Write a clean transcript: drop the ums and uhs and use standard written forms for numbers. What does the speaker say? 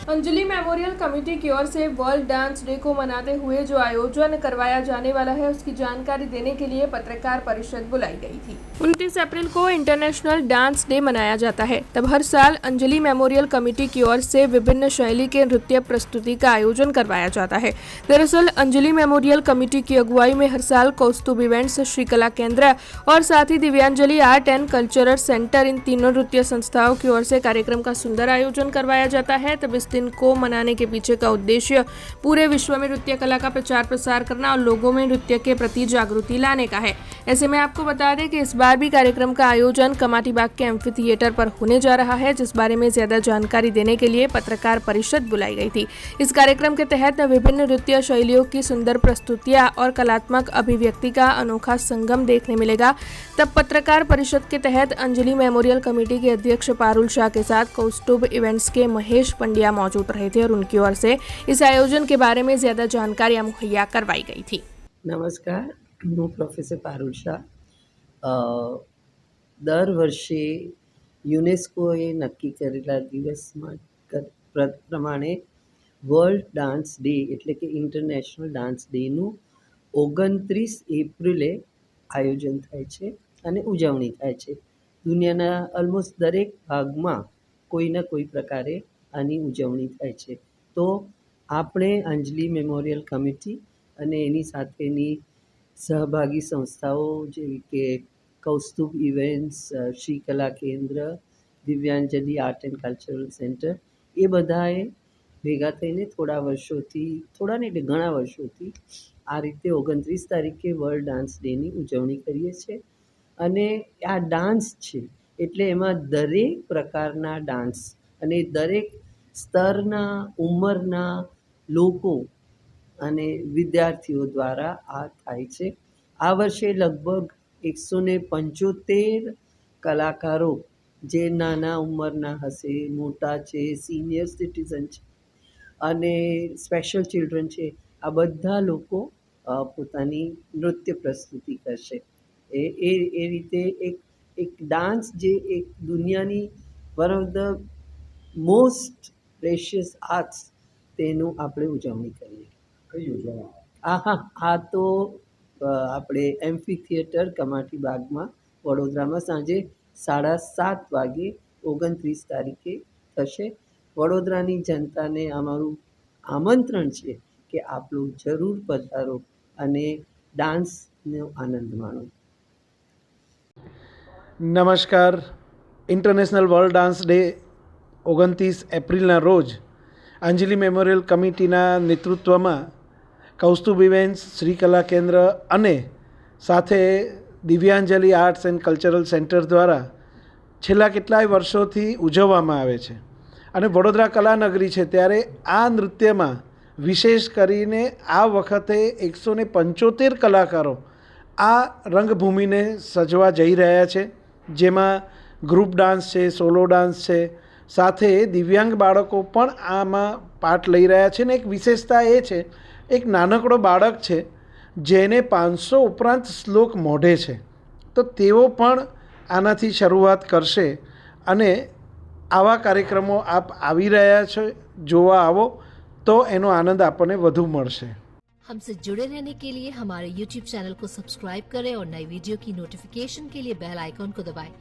Anjali memorial committee की ओर से world dance day को मनाते हुए जो आयोजन करवाया जाने वाला है उसकी जानकारी देने के लिए पत्रकार परिषद बुलाई गई थी। 29 अप्रैल को इंटरनेशनल डांस डे मनाया जाता है। तब हर साल अंजलि मेमोरियल कमेटी की ओर से विभिन्न शैली के नृत्य प्रस्तुति का आयोजन करवाया जाता है। दरअसल अंजलि मेमोरियल कमेटी की अगुवाई में हर साल कौस्तुभ इवेंट्स, श्री कला केंद्र और साथ ही दिव्यांजलि आर्ट एंड कल्चरल सेंटर, इन तीनों नृत्य संस्थाओं की ओर से कार्यक्रम का सुंदर आयोजन करवाया जाता है। तब इस दिन को मनाने के पीछे का उद्देश्य पूरे विश्व में नृत्य कला का प्रचार प्रसार करना और लोगों में नृत्य के प्रति जागृति लाने का है। ऐसे में आपको बता दें कि इस बार भी कार्यक्रम का आयोजन कमाटी बाग के एम्फी थिएटर पर होने जा रहा है, जिस बारे में ज्यादा जानकारी देने के लिए पत्रकार परिषद बुलाई गई थी। इस कार्यक्रम के तहत विभिन्न नृत्य शैलियों की सुंदर प्रस्तुतियां और कलात्मक अभिव्यक्ति का अनोखा संगम देखने मिलेगा। तब पत्रकार परिषद के तहत अंजलि मेमोरियल कमेटी के अध्यक्ष पारुल शाह के साथ कौस्तुभ इवेंट्स के महेश पंड्या मौजूद रहे थे और उनकी ओर से इस आयोजन के बारे में ज्यादा जानकारियां मुहैया करवाई गई थी। नमस्कार, હું પ્રોફેસર પારુલ શાહ। દર વર્ષે યુનેસ્કોએ નક્કી કરેલા દિવસમાં પ્રમાણે વર્લ્ડ ડાન્સ ડે એટલે કે ઇન્ટરનેશનલ ડાન્સ ડેનું 29 એપ્રિલે આયોજન થાય છે અને ઉજવણી થાય છે। દુનિયાના ઓલમોસ્ટ દરેક ભાગમાં કોઈ ના કોઈ પ્રકારે આની ઉજવણી થાય છે। તો આપણે અંજલિ મેમોરિયલ કમિટી અને એની સાથેની સહભાગી સંસ્થાઓ જેવી કે કૌસ્તુભ ઇવેન્ટ્સ, શ્રી કલા કેન્દ્ર, દિવ્યાંજલિ આર્ટ એન્ડ કલ્ચરલ સેન્ટર, એ બધાએ ભેગા થઈને થોડા ને એટલે ઘણા વર્ષોથી આ રીતે 29 તારીખે વર્લ્ડ ડાન્સ ડેની ઉજવણી કરીએ છીએ। અને આ ડાન્સ છે એટલે એમાં દરેક પ્રકારના ડાન્સ અને દરેક સ્તરના ઉંમરના લોકો અને વિદ્યાર્થીઓ દ્વારા આ થાય છે। આ વર્ષે લગભગ 175 કલાકારો જે નાના ઉંમરના હશે, મોટા છે, સિનિયર સિટીઝન છે અને સ્પેશિયલ ચિલ્ડ્રન છે, આ બધા લોકો પોતાની નૃત્ય પ્રસ્તુતિ કરશે। એ રીતે એક ડાન્સ જે એક દુનિયાની one of the most precious arts તેનું આપણે ઉજવણી કરીએ। આ તો આપણે એમ્ફી થિયેટર કમાટી બાગમાં વડોદરામાં સાંજે 7:30 વાગે 29 તારીખે થશે। વડોદરાની જનતાને અમારું આમંત્રણ છે કે આપ લોકો જરૂર પધારો અને ડાન્સનો આનંદ માણો। નમસ્કાર, ઇન્ટરનેશનલ વર્લ્ડ ડાન્સ ડે 29 એપ્રિલના રોજ અંજલિ મેમોરિયલ કમિટીના નેતૃત્વમાં કૌસ્તુભ ઇવેન્ટ્સ, શ્રી કલા કેન્દ્ર અને સાથે દિવ્યાંજલિ આર્ટ્સ એન્ડ કલ્ચરલ સેન્ટર દ્વારા છેલ્લા કેટલાય વર્ષોથી ઉજવવામાં આવે છે। અને વડોદરા કલાનગરી છે ત્યારે આ નૃત્યમાં વિશેષ કરીને આ વખતે 175 કલાકારો આ રંગભૂમિને સજવા જઈ રહ્યા છે, જેમાં ગ્રુપ ડાન્સ છે, સોલો ડાન્સ છે, સાથે દિવ્યાંગ બાળકો પણ આમાં પાર્ટ લઈ રહ્યા છે। ને એક વિશેષતા એ છે, એક નાનકડો બાળક છે જેને 500 ઉપરાંત શ્લોક મોઢે છે, તો તેઓ પણ આનાથી શરૂઆત કરશે। અને આવા કાર્યક્રમો આપ આવી રહ્યા છો, જોવા આવો तो एनो आनंद आपने વધુ મળશે। हमसे जुड़े रहने के लिए हमारे YouTube चैनल को सब्सक्राइब करें और नई वीडियो की नोटिफिकेशन के लिए बेल आइकॉन को दबाएं।